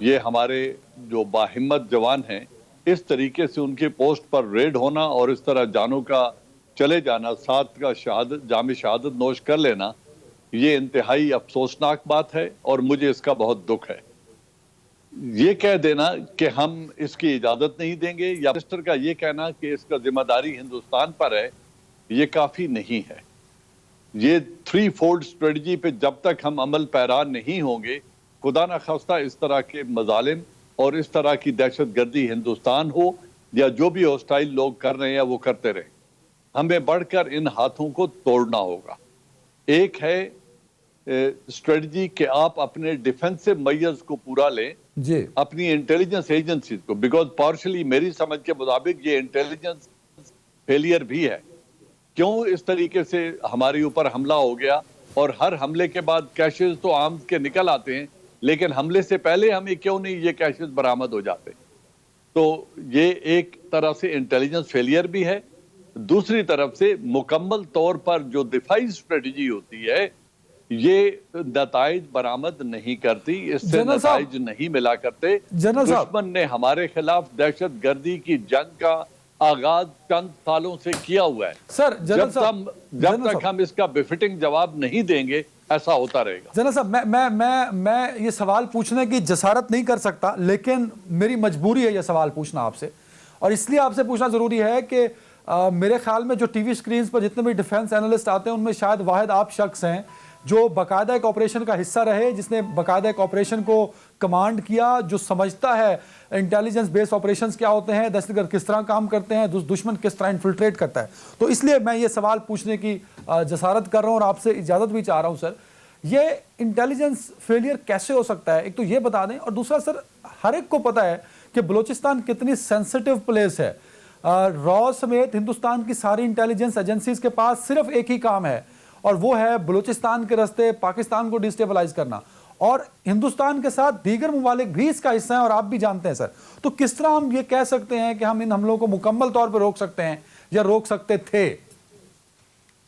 یہ ہمارے جو باہمت جوان ہیں اس طریقے سے ان کے پوسٹ پر ریڈ ہونا اور اس طرح جانوں کا چلے جانا، ساتھ کا جام شہادت نوش کر لینا، یہ انتہائی افسوسناک بات ہے اور مجھے اس کا بہت دکھ ہے۔ یہ کہہ دینا کہ ہم اس کی اجازت نہیں دیں گے یا منسٹر کا یہ کہنا کہ اس کا ذمہ داری ہندوستان پر ہے، یہ کافی نہیں ہے۔ یہ 3 فولڈ اسٹریٹجی پہ جب تک ہم عمل پیرا نہیں ہوں گے، خدا نہ خواستہ اس طرح کے مظالم اور اس طرح کی دہشت گردی ہندوستان ہو یا جو بھی ہوسٹائل لوگ کر رہے ہیں وہ کرتے رہیں، ہمیں بڑھ کر ان ہاتھوں کو توڑنا ہوگا۔ ایک ہے اسٹریٹجی کہ آپ اپنے ڈیفنسو میئرز کو پورا لیں، جی اپنی انٹیلیجنس ایجنسیز کو، بیکاز پارشلی میری سمجھ کے مطابق یہ انٹیلیجنس فیلئر بھی ہے۔ کیوں اس طریقے سے ہمارے اوپر حملہ ہو گیا اور ہر حملے کے بعد کیشز تو آرمز کے نکل آتے ہیں، لیکن حملے سے پہلے ہمیں کیوں نہیں یہ کیشز برآمد ہو جاتے؟ تو یہ ایک طرح سے انٹیلیجنس فیلئر بھی ہے۔ دوسری طرف سے مکمل طور پر جو دفاعی اسٹریٹجی ہوتی ہے یہ نتائج برآمد نہیں کرتی، اس سے جنرل صاحب، نتائج نہیں ملا کرتے۔ جنرل صاحب، دشمن نے ہمارے خلاف دہشت گردی کی جنگ کا آغاز چند سالوں سے کیا ہوا ہے۔ سر جنرل صاحب، جب تک ہم اس کا بفٹنگ جواب نہیں دیں گے ایسا ہوتا رہے گا۔ جنرل صاحب، میں یہ سوال پوچھنے کی جسارت نہیں کر سکتا، لیکن میری مجبوری ہے یہ سوال پوچھنا آپ سے، اور اس لیے آپ سے پوچھنا ضروری ہے کہ میرے خیال میں جو ٹی وی سکرینز پر جتنے بھی ڈیفنس اینالسٹ آتے ہیں ان میں شاید واحد آپ شخص ہیں جو باقاعدہ ایک آپریشن کا حصہ رہے، جس نے باقاعدہ ایک آپریشن کو کمانڈ کیا، جو سمجھتا ہے انٹیلیجنس بیس آپریشنز کیا ہوتے ہیں، دہشت گرد کس طرح کام کرتے ہیں، دشمن کس طرح انفلٹریٹ کرتا ہے۔ تو اس لیے میں یہ سوال پوچھنے کی جسارت کر رہا ہوں اور آپ سے اجازت بھی چاہ رہا ہوں۔ سر، یہ انٹیلیجنس فیلئر کیسے ہو سکتا ہے؟ ایک تو یہ بتا دیں، اور دوسرا سر، ہر ایک کو پتا ہے کہ بلوچستان کتنی سینسٹیو پلیس ہے۔ را سمیت ہندوستان کی ساری انٹیلیجنس ایجنسیز کے پاس صرف ایک ہی کام ہے، اور وہ ہے بلوچستان کے راستے پاکستان کو ڈیسٹیبلائز کرنا، اور ہندوستان کے ساتھ دیگر ممالک بھی اس کا حصہ ہیں اور آپ بھی جانتے ہیں۔ سر، تو کس طرح ہم یہ کہہ سکتے ہیں کہ ہم ان حملوں کو مکمل طور پر روک سکتے ہیں یا روک سکتے تھے؟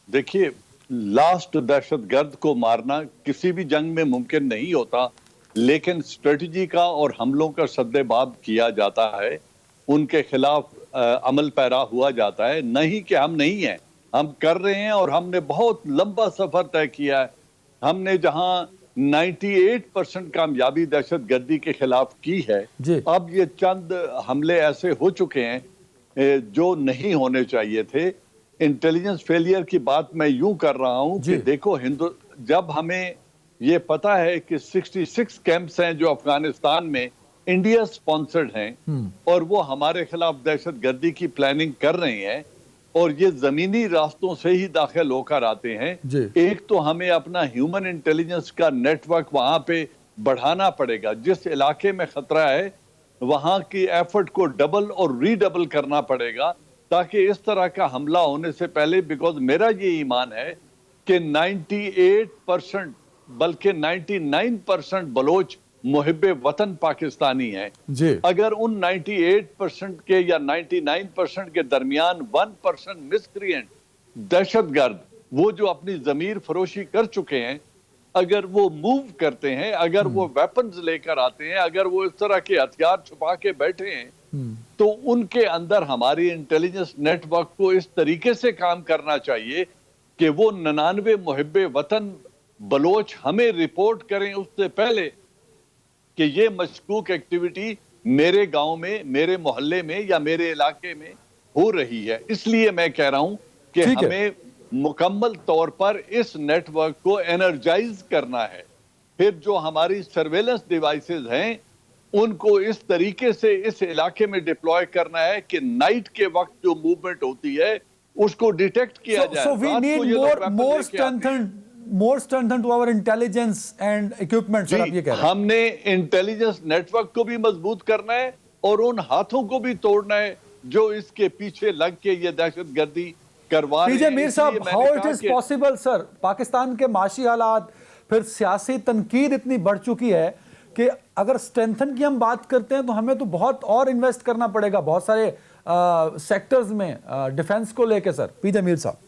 دیکھیے، لاسٹ دہشت گرد کو مارنا کسی بھی جنگ میں ممکن نہیں ہوتا، لیکن اسٹریٹجی کا اور حملوں کا سد باب کیا جاتا ہے، ان کے خلاف عمل پیرا ہوا جاتا ہے۔ نہیں کہ ہم نہیں ہیں، ہم کر رہے ہیں، اور ہم نے بہت لمبا سفر طے کیا ہے۔ ہم نے جہاں 98% کامیابی دہشت گردی کے خلاف کی ہے، اب یہ چند حملے ایسے ہو چکے ہیں جو نہیں ہونے چاہیے تھے۔ انٹیلیجنس فیلئر کی بات میں یوں کر رہا ہوں کہ دیکھو، جب ہمیں یہ پتا ہے کہ 66 کیمپس ہیں جو افغانستان میں انڈیا سپانسرڈ ہیں اور وہ ہمارے خلاف دہشت گردی کی پلاننگ کر رہے ہیں، اور یہ زمینی راستوں سے ہی داخل ہو کر آتے ہیں، ایک تو ہمیں اپنا ہیومن انٹیلیجنس کا نیٹ ورک وہاں پہ بڑھانا پڑے گا۔ جس علاقے میں خطرہ ہے وہاں کی ایفرٹ کو ڈبل اور ری ڈبل کرنا پڑے گا، تاکہ اس طرح کا حملہ ہونے سے پہلے، بیکاز میرا یہ ایمان ہے کہ 98% بلکہ 99% بلوچ محب وطن پاکستانی ہیں۔ اگر ان 98% کے یا 99% کے درمیان 1% مسکرینٹ دہشت گرد، وہ جو اپنی ضمیر فروشی کر چکے ہیں، اگر وہ موو کرتے ہیں، اگر وہ ویپنز لے کر آتے ہیں، اگر وہ اس طرح کے ہتھیار چھپا کے بیٹھے ہیں، تو ان کے اندر ہماری انٹیلیجنس نیٹ ورک کو اس طریقے سے کام کرنا چاہیے کہ وہ 99 محب وطن بلوچ ہمیں رپورٹ کریں اس سے پہلے کہ یہ مشکوک ایکٹیویٹی میرے گاؤں میں، میرے محلے میں یا میرے علاقے میں ہو رہی ہے۔ اس لیے میں کہہ رہا ہوں کہ ہمیں مکمل طور پر اس نیٹ ورک کو انرجائز کرنا ہے۔ پھر جو ہماری سرویلنس ڈیوائسز ہیں ان کو اس طریقے سے اس علاقے میں ڈپلوائے کرنا ہے کہ نائٹ کے وقت جو موومنٹ ہوتی ہے اس کو ڈیٹیکٹ کیا جائے۔ So we need more strengthened to our intelligence and equipment. سر، آپ یہ کہہ رہے ہیں ہم نے انٹیلیجنس نیٹ ورک کو بھی مضبوط کرنا ہے اور ان ہاتھوں کو بھی توڑنا ہے جو اس کے پیچھے لگ کے یہ دہشت گردی کروا رہے ہیں۔ میر صاحب، how it is possible سر، پاکستان کے معاشی حالات، پھر سیاسی تنقید اتنی بڑھ چکی ہے کہ اگر اسٹرینتھن کی ہم بات کرتے ہیں تو ہمیں تو بہت اور انویسٹ کرنا پڑے گا بہت سارے سیکٹرز میں ڈیفنس کو لے کے۔ سر، پی جے میر صاحب،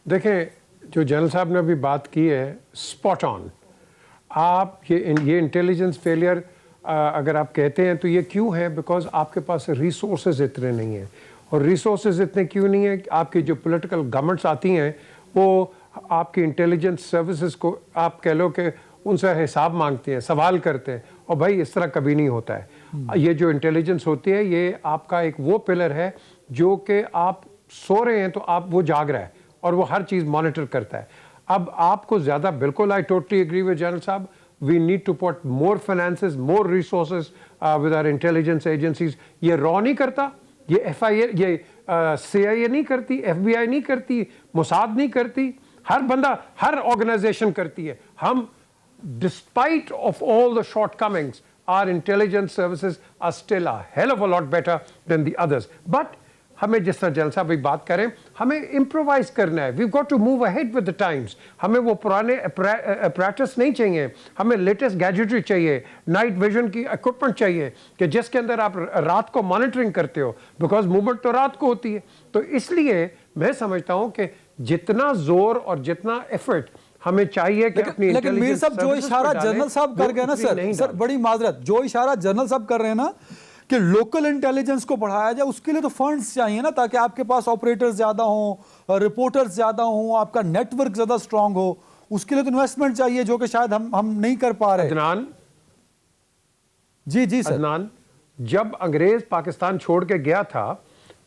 دیکھیں، جو جنرل صاحب نے ابھی بات کی ہے اسپاٹ آن۔ آپ یہ انٹیلیجنس فیلئر اگر آپ کہتے ہیں تو یہ کیوں ہے؟ بیکاز آپ کے پاس ریسورسز اتنے نہیں ہیں. اور ریسورسز اتنے کیوں نہیں ہیں؟ آپ کی جو پولیٹیکل گورنمنٹس آتی ہیں وہ آپ کی انٹیلیجنس سروسز کو آپ کہہ لو کہ ان سے حساب مانگتے ہیں, سوال کرتے ہیں, اور بھائی اس طرح کبھی نہیں ہوتا ہے. یہ جو انٹیلیجنس ہوتی ہے یہ آپ کا ایک وہ پلر ہے جو کہ آپ سو رہے ہیں تو آپ وہ جاگ رہا ہے اور وہ ہر چیز مانیٹر کرتا ہے. اب آپ کو زیادہ بالکل I totally agree with general صاحب, we need to put more finances, more resources with our intelligence agencies. یہ را نہیں کرتا, یہ ایف آئی اے, یہ سی آئی اے نہیں کرتی, ایف بی آئی نہیں کرتی, موساد نہیں کرتی, ہر بندہ ہر آرگنائزیشن کرتی ہے. ہم despite of all the shortcomings, our intelligence services are still a hell of a lot better than the others. But ہمیں جس طرح جنرل صاحب بات کریں, ہمیں امپرووائز کرنا ہے. We've got to move ahead with the times. ہمیں وہ پرانے اپریٹس نہیں چاہیے, ہمیں لیٹسٹ گیجٹری چاہیے, نائٹ ویژن کی اکوپمنٹ چاہیے کہ جس کے اندر آپ رات کو مانیٹرنگ کرتے ہو, بیکاز موومنٹ تو رات کو ہوتی ہے. تو اس لیے میں سمجھتا ہوں کہ جتنا زور اور جتنا ایفرٹ ہمیں چاہیے کہ اپنی لیکن میر صاحب جو اشارہ جنرل صاحب کر گئے نا سر, بڑی معذرت, جو اشارہ جنرل صاحب کر رہے ہیں نا کہ لوکل انٹیلیجنس کو بڑھایا جائے, اس کے لیے تو فنڈز چاہیے نا, تاکہ آپ کے پاس آپریٹر زیادہ ہوں, رپورٹرز زیادہ ہوں, آپ کا نیٹ ورک زیادہ سٹرونگ ہو. اس کے لیے تو انویسٹمنٹ چاہیے جو کہ شاید ہم نہیں کر پا رہے. عدنان, جی سر. عدنان, جب انگریز پاکستان چھوڑ کے گیا تھا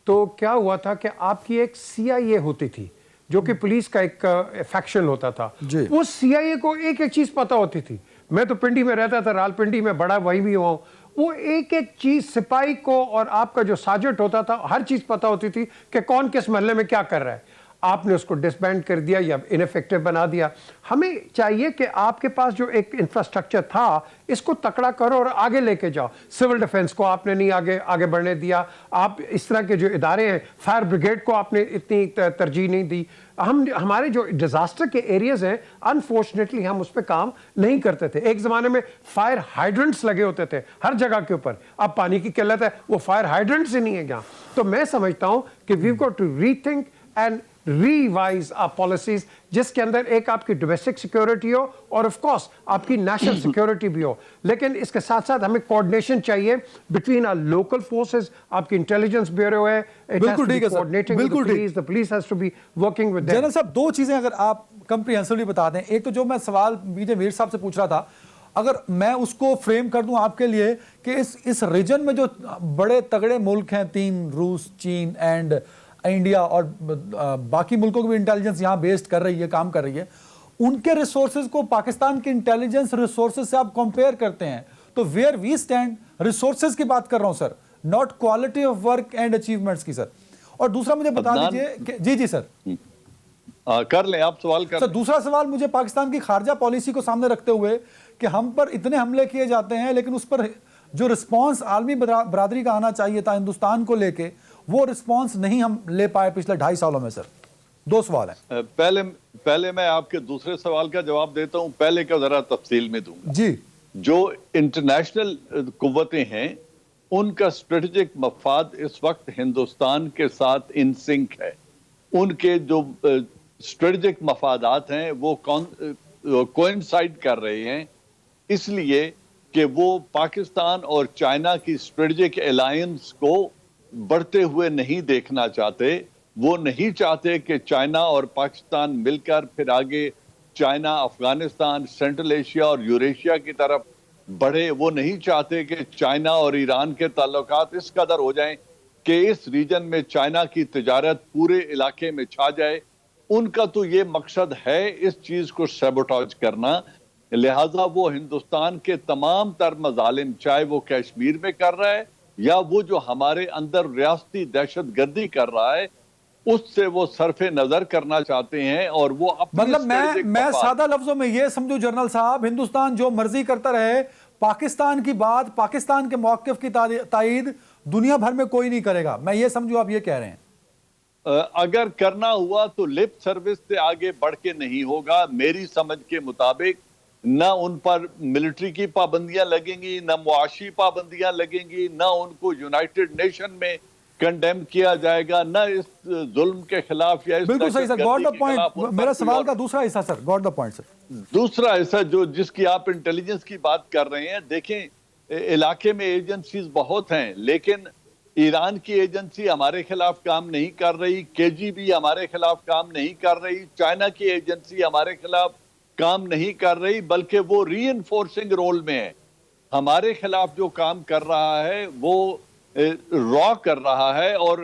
تو کیا ہوا تھا کہ آپ کی ایک سی آئی اے ہوتی تھی جو کہ پولیس کا ایک فیکشن ہوتا تھا. وہ سی آئی اے کو ایک ایک چیز پتا ہوتی تھی. میں تو پنڈی میں رہتا تھا, رال پنڈی میں بڑا وہی بھی ہوں. وہ ایک ایک چیز سپاہی کو اور آپ کا جو سارجنٹ ہوتا تھا ہر چیز پتا ہوتی تھی کہ کون کس محلے میں کیا کر رہا ہے. آپ نے اس کو ڈسبینڈ کر دیا یا انفیکٹو بنا دیا. ہمیں چاہیے کہ آپ کے پاس جو ایک انفراسٹرکچر تھا اس کو تکڑا کرو اور آگے لے کے جاؤ. سول ڈیفنس کو آپ نے نہیں آگے بڑھنے دیا. آپ اس طرح کے جو ادارے ہیں, فائر بریگیڈ کو آپ نے اتنی ترجیح نہیں دی. ہمارے جو ڈیزاسٹر کے ایریاز ہیں انفارچونیٹلی ہم اس پہ کام نہیں کرتے تھے. ایک زمانے میں فائر ہائیڈرنٹس لگے ہوتے تھے ہر جگہ کے اوپر. اب پانی کی قلت ہے, وہ فائر ہائیڈرنٹس ہی نہیں ہے یہاں. تو میں سمجھتا ہوں کہ we've got to rethink and revise our policies, جس کے اندر ایک آپ کی ڈومیسٹک سیکیورٹی ہو اور آف کورس آپ کی نیشنل سیکیورٹی بھی ہو. لیکن اس کے ساتھ ساتھ ہمیں کوآرڈینیشن چاہیے بٹوین آر لوکل فورسز. آپ کی انٹیلیجنس بیورو ہے, بالکل ٹھیک ہے سر, بالکل ٹھیک. the police has to be working with them. General صاحب دو چیزیں اگر آپ کمپریہنسولی بتا دیں. ایک تو جو میں سوال مجھے میر صاحب سے پوچھ رہا تھا, اگر میں اس کو فریم کر دوں آپ کے لیے کہ اس ریجن میں جو بڑے تگڑے ملک ہیں تین, روس, چین اینڈ انڈیا, اور باقی ملکوں کی بھی انٹیلیجنس یہاں بیسڈ کر رہی ہے, کام کر رہی ہے, ان کے ریسورسز کو پاکستان کے انٹیلیجنس ریسورسز سے آپ کمپیئر کرتے ہیں تو ویئر وی سٹینڈ, ریسورسز کی بات کر رہا ہوں sir, not quality of work and achievements کی سر. اور دوسرا مجھے بتا دیجئے کہ جی سر کر لیں آپ سوال کر. سر دوسرا سوال مجھے پاکستان کی خارجہ پالیسی کو سامنے رکھتے ہوئے کہ ہم پر اتنے حملے کیے جاتے ہیں لیکن اس پر جو رسپانس عالمی برادری کا آنا چاہیے تھا ہندوستان کو لے کے, وہ رسپانس نہیں ہم لے پائے پچھلے 2.5 سالوں میں. سر دو سوال ہیں. پہلے میں آپ کے دوسرے سوال کا جواب دیتا ہوں, پہلے کا ذرا تفصیل میں دوں گا. جی, جو انٹرنیشنل قوتیں ہیں ان کا اسٹریٹجک مفاد اس وقت ہندوستان کے ساتھ ان سنک ہے. ان کے جو اسٹریٹجک مفادات ہیں وہ کوئنسائڈ کر رہے ہیں, اس لیے کہ وہ پاکستان اور چائنا کی اسٹریٹجک الائنس کو بڑھتے ہوئے نہیں دیکھنا چاہتے. وہ نہیں چاہتے کہ چائنا اور پاکستان مل کر پھر آگے چائنا افغانستان, سینٹرل ایشیا اور یوریشیا کی طرف بڑھے. وہ نہیں چاہتے کہ چائنا اور ایران کے تعلقات اس قدر ہو جائیں کہ اس ریجن میں چائنا کی تجارت پورے علاقے میں چھا جائے. ان کا تو یہ مقصد ہے اس چیز کو سیبوٹاج کرنا. لہٰذا وہ ہندوستان کے تمام تر مظالم, چاہے وہ کشمیر میں کر رہا ہے یا وہ جو ہمارے اندر ریاستی دہشت گردی کر رہا ہے, اس سے وہ صرف نظر کرنا چاہتے ہیں. اور وہ مطلب میں سادہ لفظوں میں یہ سمجھوں جنرل صاحب, ہندوستان جو مرضی کرتا رہے, پاکستان کی بات, پاکستان کے موقف کی تائید دنیا بھر میں کوئی نہیں کرے گا. میں یہ سمجھوں آپ یہ کہہ رہے ہیں. اگر کرنا ہوا تو لپ سروس سے آگے بڑھ کے نہیں ہوگا. میری سمجھ کے مطابق نہ ان پر ملٹری کی پابندیاں لگیں گی, نہ معاشی پابندیاں لگیں گی, نہ ان کو یونائٹڈ نیشن میں کنڈیم کیا جائے گا، نہ اس ظلم کے خلاف یا اس بالکل صحیح سر، گاٹ دا دہشت گردی کے خلاف پوائنٹ. ان پر میرا کوئی سوال اور کا دوسرا حصہ سر، گاٹ دا پوائنٹ سر. دوسرا ایسا جس کی آپ انٹیلیجنس کی بات کر رہے ہیں، دیکھیں علاقے میں ایجنسیز بہت ہیں، لیکن ایران کی ایجنسی ہمارے خلاف کام نہیں کر رہی، KGB ہمارے خلاف کام نہیں کر رہی، چائنا کی ایجنسی ہمارے خلاف کام نہیں کر رہی، بلکہ وہ ری انفورسنگ رول میں ہے. ہمارے خلاف جو کام کر رہا ہے وہ را کر رہا ہے، اور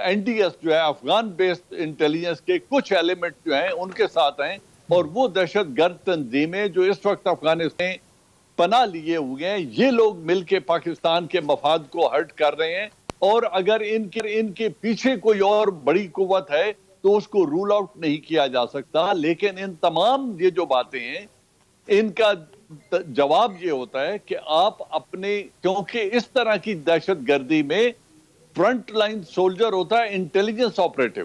NDS جو ہے افغان بیسڈ انٹیلیجنس کے کچھ ایلیمنٹ جو ہیں ان کے ساتھ ہیں، اور وہ دہشت گرد تنظیمیں جو اس وقت افغانستان پناہ لیے ہوئے ہیں، یہ لوگ مل کے پاکستان کے مفاد کو ہرٹ کر رہے ہیں. اور اگر ان کے پیچھے کوئی اور بڑی قوت ہے تو اس کو رول آؤٹ نہیں کیا جا سکتا. لیکن ان تمام یہ جو باتیں ہیں ان کا جواب یہ ہوتا ہے کہ آپ اپنے، کیونکہ اس طرح کی دہشت گردی میں فرنٹ لائن سولجر ہوتا ہے انٹیلیجنس آپریٹو.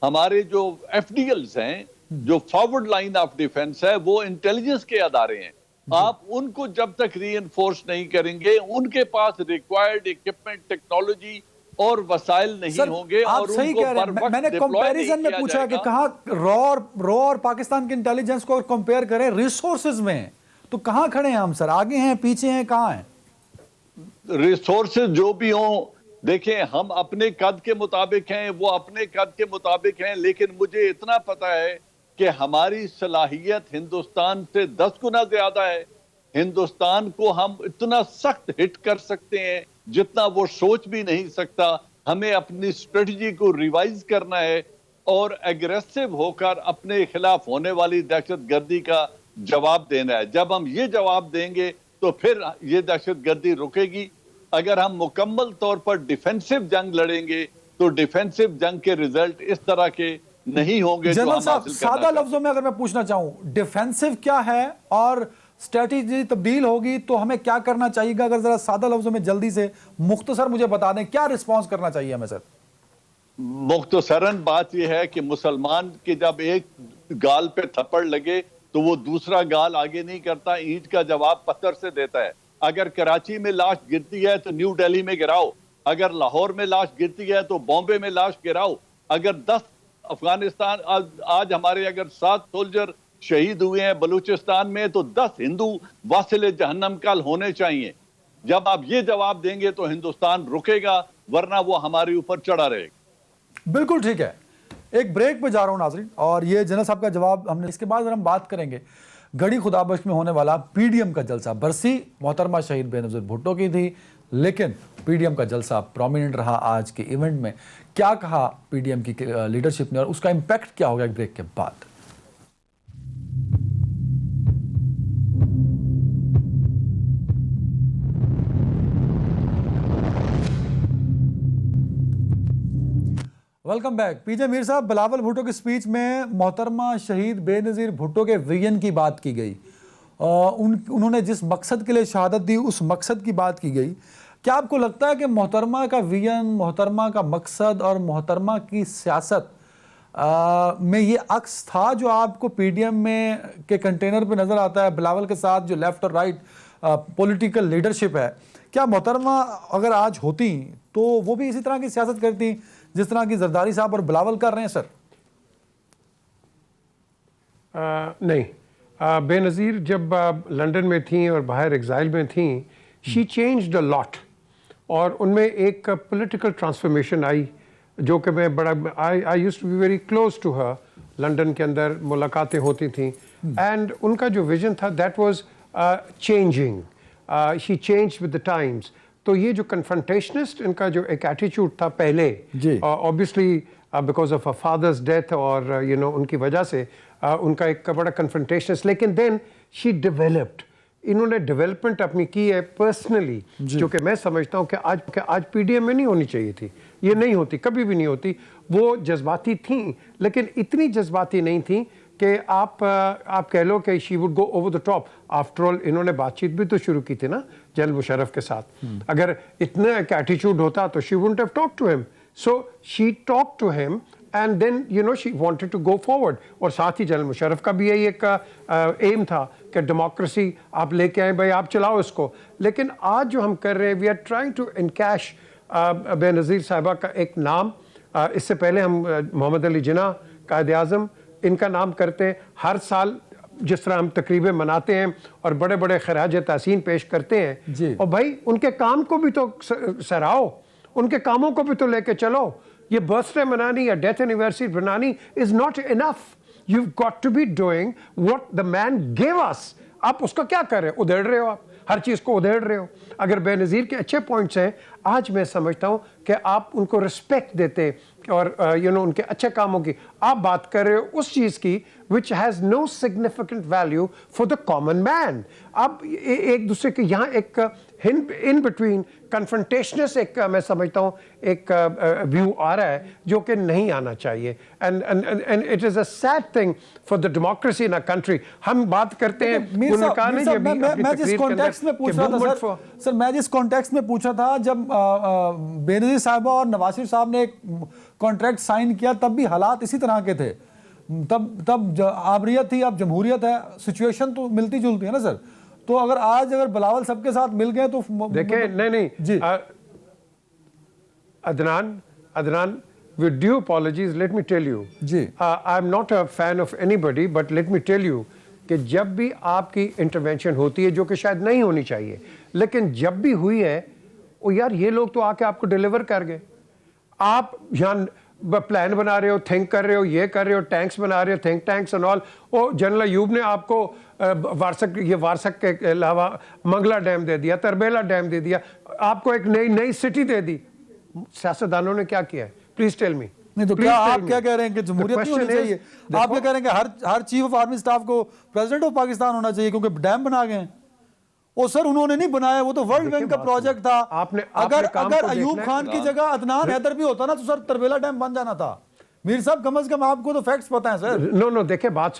ہمارے جو FDLs ہیں، جو فارورڈ لائن آف ڈیفنس ہے، وہ انٹیلیجنس کے ادارے ہیں. آپ ان کو جب تک ری انفورس نہیں کریں گے، ان کے پاس ریکوائرڈ اکوپمنٹ، ٹیکنالوجی اور وسائل نہیں ہوں گے، آپ اور ان صحیح کو کہہ رہے بر ہیں. وقت میں نے کمپیریزن میں پوچھا کہ کہاں را اور پاکستان کے انٹیلیجنس کو کمپیئر کریں ریسورسز میں، تو کہاں کھڑے ہیں ہم سر؟ آگے ہیں، پیچھے ہیں، کہاں ہیں؟ ریسورسز جو بھی ہوں، دیکھیں ہم اپنے قد کے مطابق ہیں، وہ اپنے قد کے مطابق ہیں، لیکن مجھے اتنا پتا ہے کہ ہماری صلاحیت ہندوستان سے 10 گنا زیادہ ہے. ہندوستان کو ہم اتنا سخت ہٹ کر سکتے ہیں جتنا وہ سوچ بھی نہیں سکتا. ہمیں اپنی اسٹریٹجی کو ریوائز کرنا ہے اور ایگریسو ہو کر اپنے خلاف ہونے والی دہشت گردی کا جواب دینا ہے. جب ہم یہ جواب دیں گے تو پھر یہ دہشت گردی رکے گی. اگر ہم مکمل طور پر ڈیفینسو جنگ لڑیں گے تو ڈیفینسو جنگ کے ریزلٹ اس طرح کے نہیں ہوں گے جو جنرل ہم صاحب حاصل کرنا سادہ چاہتے ہیں. لفظوں میں اگر میں پوچھنا چاہوں، ڈیفینسو کیا ہے اور اسٹریٹجی تبدیل ہوگی تو ہمیں کیا کرنا چاہیے گا؟ اگر ذرا سادہ لفظوں میں جلدی سے مختصر مجھے بتا دیں، کیا رسپانس کرنا چاہیے ہمیں سر؟ مختصراً بات یہ ہے کہ مسلمان کے جب ایک گال پہ تھپڑ لگے تو وہ دوسرا گال آگے نہیں کرتا، اینٹ کا جواب پتھر سے دیتا ہے. اگر کراچی میں لاش گرتی ہے تو نیو ڈیلی میں گراؤ، اگر لاہور میں لاش گرتی ہے تو بامبے میں لاش گراؤ. اگر 10 افغانستان آج ہمارے اگر 7 سولجر شہید ہوئے ہیں بلوچستان میں تو 10 ہندو واصل جہنم کل ہونے چاہیے. جب آپ یہ جواب دیں گے تو ہندوستان رکے گا، ورنہ وہ ہمارے اوپر چڑھا رہے گا. بالکل ٹھیک ہے. ایک بریک پہ جا رہا ہوں ناظرین، اور یہ جنرل صاحب کا جواب ہم نے، اس کے بعد ہم بات کریں گے گڑھی خدا بخش میں ہونے والا PDM کا جلسہ. برسی محترمہ شہید بے نظیر بھٹو کی تھی، لیکن PDM کا جلسہ پرومیننٹ رہا آج کے ایونٹ میں. کیا کہا PDM کی لیڈرشپ نے اور اس کا امپیکٹ کیا ہوگا ایک بریک کے بعد. Welcome back. PJ میر صاحب، بلاول بھٹو کی سپیچ میں محترمہ شہید بے نظیر بھٹو کے ویژن کی بات کی گئی. انہوں نے جس مقصد کے لیے شہادت دی اس مقصد کی بات کی گئی. کیا آپ کو لگتا ہے کہ محترمہ کا ویژن، محترمہ کا مقصد اور محترمہ کی سیاست میں یہ عکس تھا جو آپ کو PDM میں کے کنٹینر پہ نظر آتا ہے بلاول کے ساتھ جو لیفٹ اور رائٹ پولیٹیکل لیڈرشپ ہے؟ کیا محترمہ اگر آج ہوتی تو وہ بھی اسی طرح کی سیاست کرتی جس طرح کی زرداری صاحب اور بلاول کر رہے ہیں سر؟ نہیں، بے نظیر جب لنڈن میں تھیں اور باہر ایگزائل میں تھیں، شی چینجڈ اے لاٹ، اور ان میں ایک پولیٹیکل ٹرانسفارمیشن آئی جو کہ میں بڑا I used to be very close to her. London کے اندر ملاقاتیں ہوتی تھیں، اینڈ ان کا جو ویژن تھا that was changing. She change with the Times. تو یہ جو کنفرنٹیشنسٹ ان کا جو ایک ایٹیچیوڈ تھا پہلے، obviously because of fathers death اور ان کی وجہ سے ان کا ایک بڑا کنفرنٹیشنسٹ، لیکن دین شی ڈیولپڈ. انہوں نے ڈیولپمنٹ اپنی کی ہے پرسنلی، جو کہ میں سمجھتا ہوں کہ آج PDM میں نہیں ہونی چاہیے تھی. یہ نہیں ہوتی، کبھی بھی نہیں ہوتی. وہ جذباتی تھیں لیکن اتنی جذباتی نہیں تھیں کہ آپ کہہ لو کہ she would go over the top. After all انہوں نے بات چیت بھی تو شروع کی تھی نا جنرل مشرف کے ساتھ. اگر اتنا ایک ایٹیچیوڈ ہوتا تو شی وڈنٹ ہیو ٹاک ٹو ہم. سو شی ٹاک ٹو ہم and then she wanted to go forward. اور ساتھ ہی جنرل مشرف کا بھی یہی ایک ایم تھا کہ ڈیموکریسی آپ لے کے آئیں، بھائی آپ چلاؤ اس کو. لیکن آج جو ہم کر رہے ہیں، we are trying to encash Benazir صاحبہ کا ایک نام، اس سے پہلے ہم محمد علی جناح قائد اعظم ان کا نام کرتے ہیں. ہر سال جس طرح ہم تقریبیں مناتے ہیں اور بڑے بڑے خراج تحسین پیش کرتے ہیں, جی. اور بھائی ان کے کام کو بھی تو سراہو, ان کے کاموں کو بھی تو لے کے چلو. یہ برتھ ڈے منانی یا ڈیتھ اینیورسری بنانی is not enough. You've got to be doing what the man gave us. آپ اس کا کیا کر رہے ہو؟ ادھیڑ رہے ہو, آپ ہر چیز کو ادھیڑ رہے ہو. اگر بے نظیر کے اچھے پوائنٹس ہیں, آج میں سمجھتا ہوں کہ آپ ان کو رسپیکٹ دیتے اور ان کے اچھے کاموں کی آپ بات کر رہے ہو اس چیز کی which has no significant value for the common man. اب ایک دوسرے کے یہاں ایک in between confrontationist ایک میں سمجھتا ہوں ایک ویو آ رہا ہے جو کہ نہیں آنا چاہیے. and it is a sad thing for the democracy in our country. ہم بات کرتے ہیں میں جس کانٹیکسٹ میں پوچھ رہا تھا سر, میں جس کانٹیکسٹ میں پوچھا تھا, جب بے نظیر صاحبہ اور نواز شریف صاحب نے ایک کانٹریکٹ سائن کیا تب بھی حالات اسی طرح کے تھے. تب آبریت تھی, اب جمہوریت ہے, سچویشن تو ملتی جلتی ہے نا سر. تو اگر بلاول سب کے ساتھ مل گئے تو دیکھیں نہیں جی Adnan with due apologies let me tell you G I'm not a fan of anybody but let me tell you کہ جب بھی آپ کی انٹرونشن ہوتی ہے جو کہ شاید نہیں ہونی چاہیے لیکن جب بھی ہوئی ہے او یار یہ لوگ تو آ کے آپ کو ڈیلیور کر گئے. آپ یہاں پلان بنا رہے ہو, تھنک کر رہے ہو, یہ کر رہے ہو, ٹینکس بنا رہے ہو, تھنک ٹینکس اینڈ آل. او جنرل ایوب نے آپ کو وارسک کے علاوہ منگلا ڈیم دے دیا, تربیلا ڈیم دے دیا, آپ کو ایک نئی سٹی دے دی. سیاستدانوں نے کیا کیا ہے؟ Please tell me. نہیں تو کیا آپ کیا کہہ رہے ہیں کہ جمہوریت نہیں ہونی چاہیے؟ آپ کیا کہہ رہے ہیں کہ ہر چیف آف آرمی سٹاف کو پریزیڈنٹ آف پاکستان ہونا چاہیے کیونکہ ڈیم بنا گئے ہیں؟ اور سر انہوں نے نہیں بنایا, وہ تو ورلڈ بینک کا پروجیکٹ تھا. اگر ایوب خان کی جگہ عدنان حیدر بھی ہوتا نا تو سر تربیلا ڈیم بن جانا تھا. میر صاحب کم از کم آپ کو تو فیکٹس پتہ ہیں سر. نو دیکھیں بات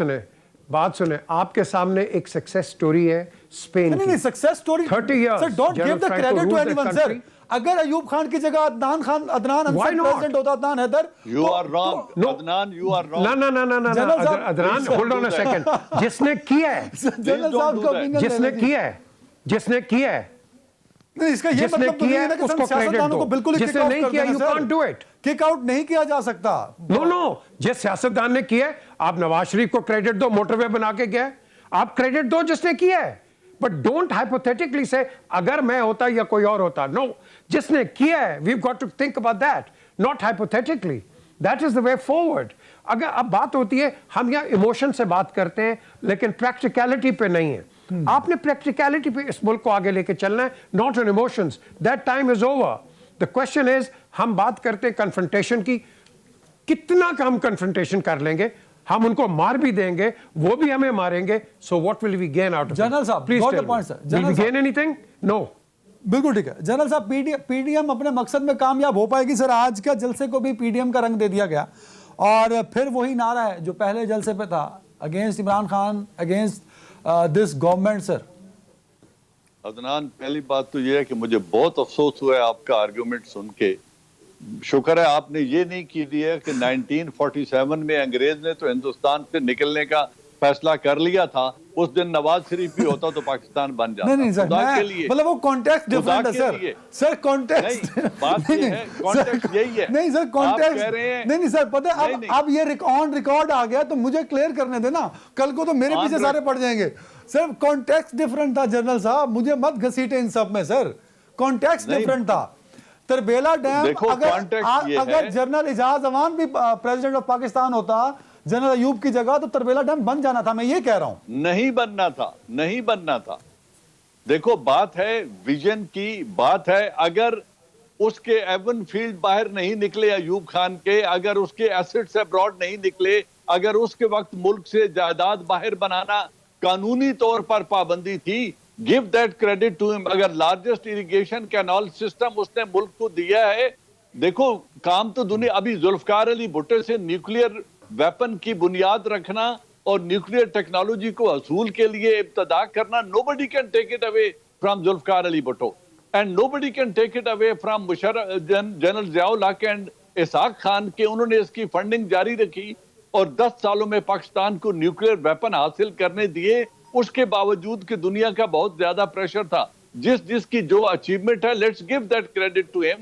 سنیں, آپ کے سامنے ایک سکسیس سٹوری ہے اسپین کی. نہیں success story 30 years sir, don't give the credit to anyone sir. اگر ایوب خان کی جگہ عدنان انصر پریزیڈنٹ ہوتا, Adnan Haider. You are wrong. Adnan, you are wrong. No. Adnan hold on a second. جس نے کیا ہے جس نے کیا ہے اس کا یہ مطلب تو نہیں ہے نا کہ ہم سیاستدانوں کو بالکل جس نے نہیں کیا you can't do it. Kick out نہیں کیا جا سکتا. نو جس سیاستدان نے کیا ہے آپ نواز شریف کو کریڈٹ دو, موٹر وے بنا کے گیا, آپ کریڈٹ دو جس نے کیا ہے. بٹ ڈونٹ ہائپوتھیٹکلی سے اگر میں ہوتا یا کوئی اور ہوتا. نو, جس نے کیا ہے we've got to think about that, not hypothetically. That is the way forward. اگر اب بات ہوتی ہے ہم یہاں ایموشن سے بات کرتے ہیں لیکن پریکٹیکلٹی پہ نہیں ہے. آپ نے پریکٹیکلٹی پہ اس ملک کو آگے لے کے چلنا ہے, not on emotions. That time is over. The question is ہم بات کرتے ہیں کنفرنٹیشن کی, کتنا کا ہم کنفرنٹیشن کر لیں گے, ہم ان کو مار بھی دیں گے, وہ بھی ہمیں ماریں گے. So what will we gain out of it? General صاحب Please got tell the point, me. sir. Will we gain anything? No. بالکل ٹھیک ہے جنرل صاحب. پی ڈی ایم اپنے مقصد میں کامیاب ہو پائے گی سر. آج کا جلسے کو بھی پی ڈی ایم کا رنگ دے دیا گیا اور پھر وہی نعرہ ہے جو پہلے جلسے پہ تھا, against Imran Khan, against this government. Sir Adnan, پہلی بات تو یہ ہے کہ مجھے بہت افسوس ہوا ہے آپ کا آرگیومنٹ سن کے. شکر ہے آپ نے یہ نہیں کی دی ہے کہ 1947 میں انگریز نے تو ہندوستان سے نکلنے کا فیصلہ کر لیا تھا, اس دن نواز شریف بھی ہوتا تو پاکستان بن جاتا. نہیں سر, مطلب وہ کانٹیکسٹ ڈیفرنٹ ہے سر. سر کانٹیکسٹ بات یہ ہے, کانٹیکسٹ یہی ہے. نہیں سر کانٹیکسٹ نہیں سر, پتہ ہے اب یہ آن ریکارڈ آ گیا تو مجھے کلیئر کرنے دینا, کل کو تو میرے پیچھے سارے پڑ جائیں گے. سر کانٹیکسٹ ڈیفرنٹ تھا جنرل صاحب, مجھے مت گھسیٹے ان سب میں سر. کانٹیکسٹ ڈیفرنٹ تھا. تربیلا ڈیم اگر جنرل اعجاز امان بھی پریزیڈنٹ آف پاکستان ہوتا جنرل ایوب کی جگہ تو تربیلا ڈیم بن جانا تھا. میں یہ کہہ رہا ہوں نہیں بننا تھا. دیکھو بات ہے ویژن کی, بات ہے اگر اس کے ایون فیلڈ باہر نہیں نکلے ایوب خان کے, اگر اس کے ایسٹس ابراڈ نہیں نکلے, اگر اس کے وقت ملک سے جائیداد باہر بنانا قانونی طور پر پابندی تھی, give that credit to him. اگر لارجسٹ اریگیشن کینال سسٹم اس نے ملک کو دیا ہے. دیکھو کام تو دنیا, ابھی ذوالفقار علی بھٹو سے نیوکلیئر ویپن کی بنیاد رکھنا اور نیوکلیئر ٹیکنالوجی کو حصول کے لیے ابتدا کرنا, nobody can take it away from Zulfikar Ali Bhutto and nobody can take it away from general Zia ul Haq and Ishaq Khan کے. انہوں نے اس کی فنڈنگ جاری رکھی اور 10 سالوں میں پاکستان کو نیوکلیئر ویپن حاصل کرنے دیے. اس کے باوجود کہ دنیا کا بہت زیادہ پریشر تھا, جس کی جو اچیومنٹ ہے, let's give that credit to ہم.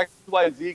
XYZ,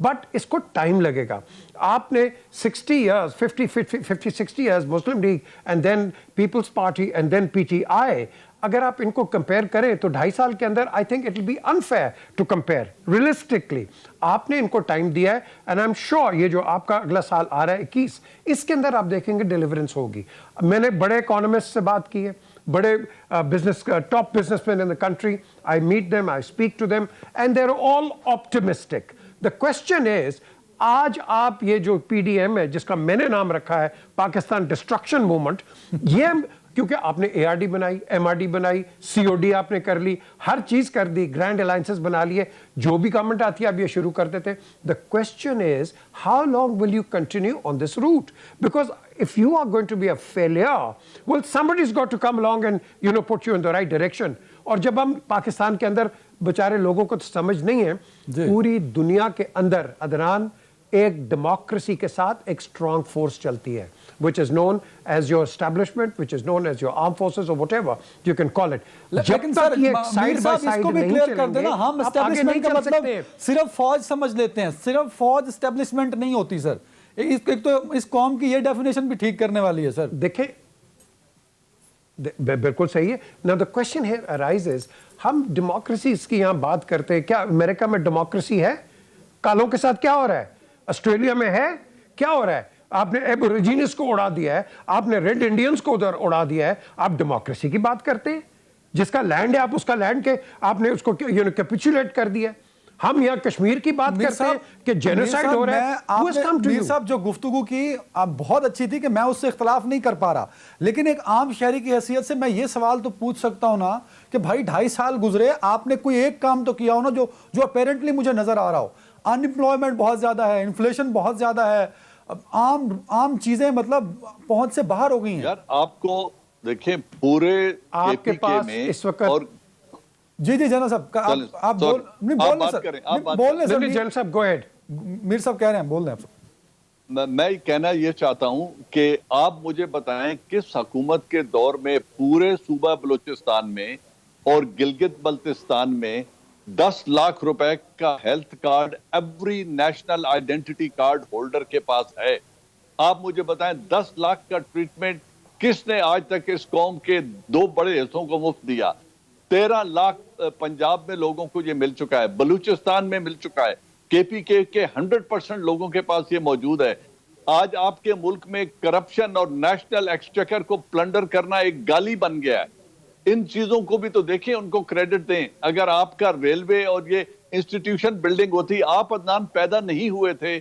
بٹ اس کو ٹائم لگے گا. آپ نے 60 years 50-60 years Muslim League and then Peoples Party and then P T I, اگر آپ ان کو کمپیئر کریں تو 2.5 سال کے اندر I think it will be unfair to compare realistically. آپ نے ان کو ٹائم دیا ہے اینڈ آئی ایم شیور یہ جو آپ کا اگلا سال آ رہا ہے 21, اس کے اندر آپ دیکھیں گے ڈیلیورنس ہوگی. میں نے بڑے اکانومسٹ سے بات کی ہے, بڑے business top businessmen in the country, I met them, I speak to them and they are all optimistic. The question is آج آپ یہ جو پی ڈی ایم ہے جس کا میں نے نام رکھا ہے پاکستان ڈسٹرکشن موومنٹ, یہ کیونکہ آپ نے اے آر ڈی بنائی, ایم آر ڈی بنائی, سی او ڈی آپ نے کر لی, ہر چیز کر دی, گرینڈ الائنسز بنا لیے, جو بھی گورنمنٹ آتی ہے اب یہ شروع کر دیتے. The question is how long will you continue on this route, because if you are going to be a failure, well somebody's got to come along and put you in the right direction. اور جب ہم پاکستان کے اندر بیچارے لوگوں کو سمجھ نہیں ہے, پوری دنیا کے اندر عدنان ایک ڈیموکریسی کے ساتھ ایک اسٹرانگ فورس چلتی ہے which is known as your establishment, which is known as your armed forces or whatever you can call it. لیکن سر میر صاحب اس کو بھی کلیئر کر دینا, ہم اسٹیبلشمنٹ کا مطلب صرف فوج سمجھ لیتے ہیں, صرف فوج اسٹیبلشمنٹ نہیں ہوتی سر. ایک تو اس قوم کی یہ ڈیفینیشن بھی ٹھیک کرنے والی ہے سر. دیکھیں بالکل صحیح ہے. Now the question here arises, ہم ڈیموکریسی اس کی یہاں بات کرتے ہیں, کیا امریکہ میں ڈیموکریسی ہے؟ کالوں کے ساتھ کیا ہو رہا ہے؟ آسٹریلیا میں ہے کیا ہو رہا ہے؟ آپ نے ایبوریجینز کو اڑا دیا ہے, آپ نے ریڈ انڈینز کو ادھر اڑا دیا ہے, آپ ڈیموکریسی کی بات کرتے ہیں؟ جس کا لینڈ ہے آپ اس کا لینڈ کے آپ نے اس کو کیپیچولیٹ کر دیا. ہم یہاں کشمیر کی بات کرتے ہیں کہ جینوسائیڈ ہو رہا ہے. میر صاحب جو گفتگو کی بہت اچھی تھی کہ میں اس سے اختلاف نہیں کر پا رہا, لیکن ایک عام شہری کی حیثیت سے میں یہ سوال تو پوچھ سکتا ہوں نا کہ بھائی 2.5 سال گزرے, آپ نے کوئی ایک کام تو کیا ہو نا جو اپیرنٹلی مجھے نظر آ رہا ہو. ان امپلائمنٹ بہت زیادہ ہے, انفلیشن بہت زیادہ ہے, عام چیزیں مطلب پہنچ سے باہر ہو گئی ہیں. یار آپ کو دیکھیں پورے آپ کے پاس اس وقت جی جنرل صاحب آپ بول لیں جنرل صاحب گو ہیڈ. میر صاحب کہہ رہے ہیں, بول لیں آپ. میں کہنا یہ چاہتا ہوں کہ آپ مجھے بتائیں کس حکومت کے دور میں پورے صوبہ بلوچستان میں اور گلگت بلتستان میں 10 لاکھ روپے کا health card every national identity card holder کے پاس ہے. آپ مجھے بتائیں 10 لاکھ کا ٹریٹمنٹ کس نے آج تک اس قوم کے 2 بڑے حصوں کو مفت دیا؟ 13 لاکھ پنجاب میں لوگوں کو یہ مل چکا ہے, بلوچستان میں مل چکا ہے, کے پی کے 100% لوگوں کے پاس یہ موجود ہے. آج آپ کے ملک میں کرپشن اور نیشنل ایکسچیکر کو پلنڈر کرنا ایک گالی بن گیا ہے. ان چیزوں کو بھی تو دیکھیں, ان کو کریڈٹ دیں. اگر آپ کا ریلوے اور یہ انسٹیٹیوشن بلڈنگ ہوتی, آپ عدنان پیدا نہیں ہوئے تھے,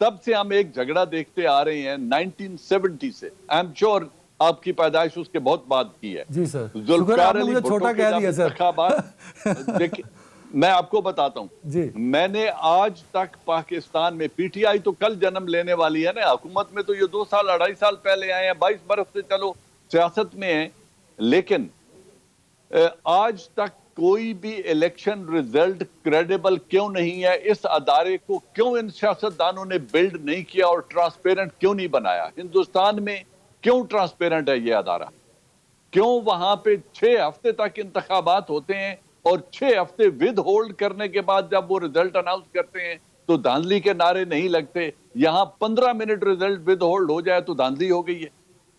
تب سے ہم ایک جھگڑا دیکھتے آ رہے ہیں 1970 سے. آئی ایم شیور آپ کی پیدائش اس کے بہت بعد کی ہے. جی سر, ذوالفقار علی بھٹو کے انتخابات میں آپ کو بتاتا ہوں, میں نے آج تک پاکستان میں پی ٹی آئی تو کل جنم لینے والی ہے نا, حکومت میں تو یہ 2 سال 2.5 سال پہلے آئے ہیں, 22 برس سے چلو سیاست میں ہیں, لیکن آج تک کوئی بھی الیکشن ریزلٹ کریڈیبل کیوں نہیں ہے؟ اس ادارے کو کیوں ان سیاستدانوں نے بلڈ نہیں کیا اور ٹرانسپیرنٹ کیوں نہیں بنایا؟ ہندوستان میں کیوں ٹرانسپیرنٹ ہے یہ ادارہ؟ کیوں وہاں پہ 6 ہفتے تک انتخابات ہوتے ہیں اور 6 ہفتے ود ہولڈ کرنے کے بعد جب وہ ریزلٹ اناؤنس کرتے ہیں تو دھاندلی کے نعرے نہیں لگتے؟ یہاں 15 منٹ ریزلٹ ود ہولڈ ہو جائے تو دھاندلی ہو گئی ہے,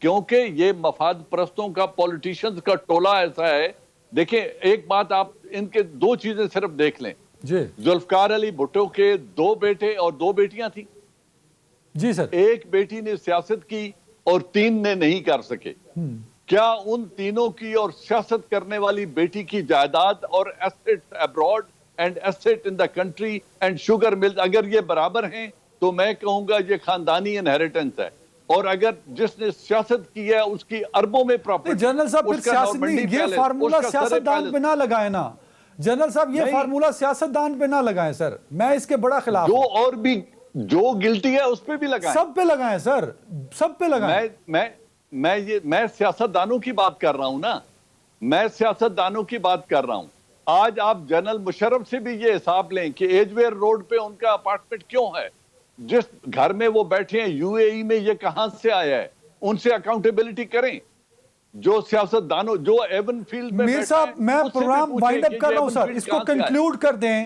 کیونکہ یہ مفاد پرستوں کا, پولیٹیشنز کا ٹولہ ایسا ہے. دیکھیں ایک بات, آپ ان کے 2 چیزیں صرف دیکھ لیں. ذوالفقار علی بھٹو کے 2 بیٹے اور 2 بیٹیاں تھیں. جی سر. ایک بیٹی نے سیاست کی اور 3 نے نہیں کر سکے. کیا ان تینوں کی اور سیاست کرنے والی بیٹی کی جائیداد اور asset abroad and asset in the country and sugar mills اگر یہ برابر ہیں تو میں کہوں گا یہ خاندانی انہیریٹنس ہے. اور اگر جس نے سیاست کی ہے اس کی اربوں میں پراپرٹی. جنرل صاحب پھر سیاست نہیں, یہ فارمولا سیاستدان پہ نہ لگائیں نا جنرل صاحب, یہ فارمولا سیاستدان پہ نہ لگائیں سر, میں اس کے بڑا خلاف. جو اور بھی جو گلٹی ہے اس پہ بھی لگائیں, سب پہ لگائیں سر, سب پہ لگائیں. میں سیاستدانوں کی بات کر رہا ہوں نا, میں سیاستدانوں کی بات کر رہا ہوں. آج آپ جنرل مشرف سے بھی یہ حساب لیں کہ ایج ویئر روڈ پہ ان کا اپارٹمنٹ کیوں ہے, جس گھر میں وہ بیٹھے ہیں یو اے ای میں, یہ کہاں سے آیا ہے؟ ان سے اکاؤنٹیبلٹی کریں. جو سیاستدانوں جو ایون فیلڈ میں میر صاحب میں پروگرام وائنڈ اپ کر رہا ہوں سر, اس کو کنکلوڈ کر دیں.